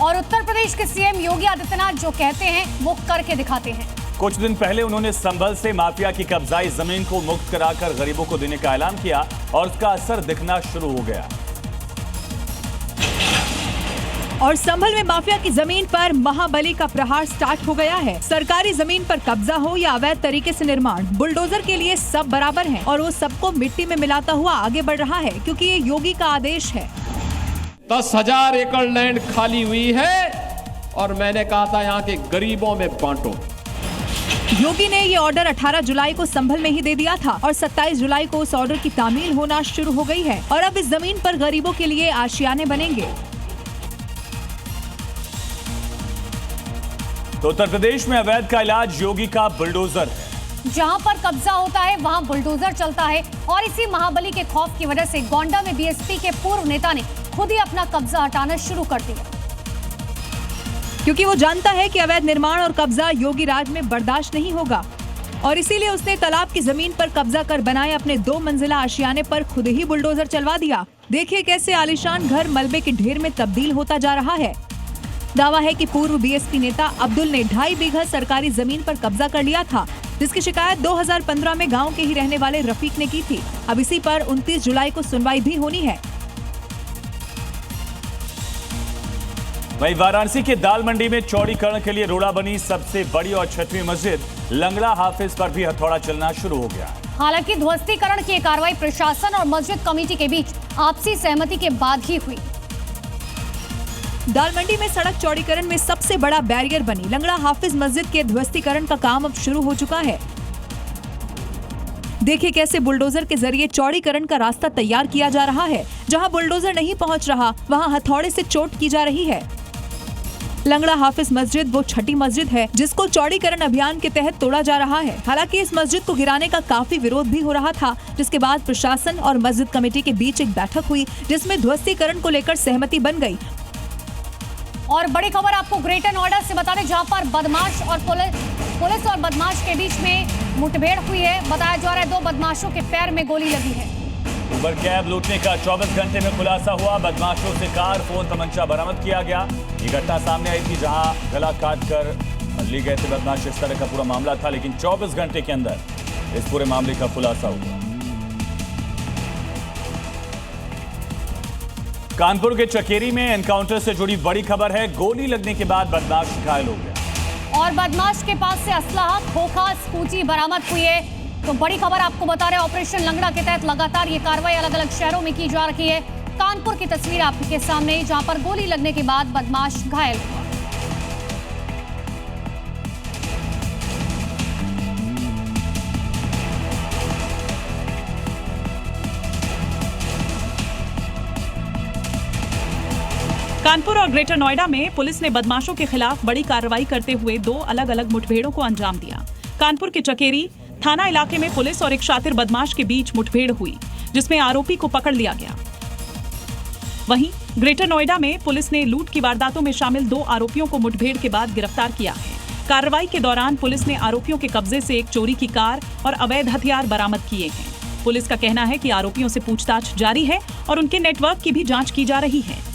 और उत्तर प्रदेश के सीएम योगी आदित्यनाथ जो कहते हैं वो करके दिखाते हैं। कुछ दिन पहले उन्होंने संभल से माफिया की कब्जाई जमीन को मुक्त कराकर गरीबों को देने का ऐलान किया और उसका असर दिखना शुरू हो गया। और संभल में माफिया की जमीन पर महाबली का प्रहार स्टार्ट हो गया है। सरकारी जमीन पर कब्जा हो या अवैध तरीके से निर्माण, बुलडोजर के लिए सब बराबर हैं और वो सबको मिट्टी में मिलाता हुआ आगे बढ़ रहा है, क्योंकि ये योगी का आदेश है। 10,000 एकड़ लैंड खाली हुई है और मैंने कहा था यहाँ के गरीबों में बांटो। योगी ने ये ऑर्डर 18 जुलाई को संभल में ही दे दिया था और 27 जुलाई को उस ऑर्डर की तामील होना शुरू हो गई है और अब इस जमीन पर गरीबों के लिए आशियाने बनेंगे। तो उत्तर प्रदेश में अवैध का इलाज योगी का बुलडोजर है। जहां पर कब्जा होता है वहां बुलडोजर चलता है और इसी महाबली के खौफ की वजह से गोंडा में बीएसपी के पूर्व नेता ने खुद ही अपना कब्जा हटाना शुरू कर दिया, क्योंकि वो जानता है कि अवैध निर्माण और कब्जा योगी राज में बर्दाश्त नहीं होगा और इसीलिए उसने तालाब की जमीन पर कब्जा कर बनाए अपने 2 मंजिला आशियाने पर खुद ही बुलडोजर चलवा दिया। देखिए कैसे आलीशान घर मलबे के ढेर में तब्दील होता जा रहा है। दावा है कि पूर्व बीएसपी नेता अब्दुल ने 2.5 बीघा सरकारी जमीन पर कब्जा कर लिया था, जिसकी शिकायत 2015 में गांव के ही रहने वाले रफीक ने की थी। अब इसी पर 29 जुलाई को सुनवाई भी होनी है। वहीं वाराणसी के दाल मंडी में चौड़ीकरण के लिए रोड़ा बनी सबसे बड़ी और 6वीं मस्जिद लंगड़ा हाफिज पर भी हथौड़ा चलना शुरू हो गया। हालांकि ध्वस्तीकरण की कार्रवाई प्रशासन और मस्जिद कमेटी के बीच आपसी सहमति के बाद ही हुई। दाल मंडी में सड़क चौड़ीकरण में सबसे बड़ा बैरियर बनी लंगड़ा हाफिज मस्जिद के ध्वस्तीकरण का काम अब शुरू हो चुका है। देखिए कैसे बुलडोजर के जरिए चौड़ीकरण का रास्ता तैयार किया जा रहा है। जहां बुलडोजर नहीं पहुंच रहा वहां हथौड़े से चोट की जा रही है। लंगड़ा हाफिज मस्जिद वो 6ठी मस्जिद है जिसको चौड़ीकरण अभियान के तहत तोड़ा जा रहा है। हालांकि इस मस्जिद को गिराने का काफी विरोध भी हो रहा था, जिसके बाद प्रशासन और मस्जिद कमेटी के बीच एक बैठक हुई जिसमें ध्वस्तीकरण को लेकर सहमति बन गई। और बड़ी खबर आपको ग्रेटर नोएडा से बता दें, जहां पर बदमाश और पुलिस और बदमाश के बीच में मुठभेड़ हुई है। बताया जा रहा है 2 बदमाशों के पैर में गोली लगी है। उबर कैब लूटने का 24 घंटे में खुलासा हुआ। बदमाशों से कार, फोन, तमंचा बरामद किया गया। ये घटना सामने आई थी जहां गला काट कर ले गए थे बदमाश। इस तरह का पूरा मामला था, लेकिन 24 घंटे के अंदर इस पूरे मामले का खुलासा हुआ। कानपुर के चकेरी में एनकाउंटर से जुड़ी बड़ी खबर है। गोली लगने के बाद बदमाश घायल हो गया और बदमाश के पास से असलाहा, खोखा, स्कूटी बरामद हुई है। तो बड़ी खबर आपको बता रहे हैं, ऑपरेशन लंगड़ा के तहत लगातार ये कार्रवाई अलग अलग शहरों में की जा रही है। कानपुर की तस्वीर आपके सामने, जहां पर गोली लगने के बाद बदमाश घायल हुआ। कानपुर और ग्रेटर नोएडा में पुलिस ने बदमाशों के खिलाफ बड़ी कार्रवाई करते हुए 2 अलग अलग मुठभेड़ों को अंजाम दिया। कानपुर के चकेरी थाना इलाके में पुलिस और एक शातिर बदमाश के बीच मुठभेड़ हुई, जिसमें आरोपी को पकड़ लिया गया। वहीं ग्रेटर नोएडा में पुलिस ने लूट की वारदातों में शामिल 2 आरोपियों को मुठभेड़ के बाद गिरफ्तार किया है। कार्रवाई के दौरान पुलिस ने आरोपियों के कब्जे से एक चोरी की कार और अवैध हथियार बरामद किए हैं। पुलिस का कहना है कि आरोपियों से पूछताछ जारी है और उनके नेटवर्क की भी जांच की जा रही है।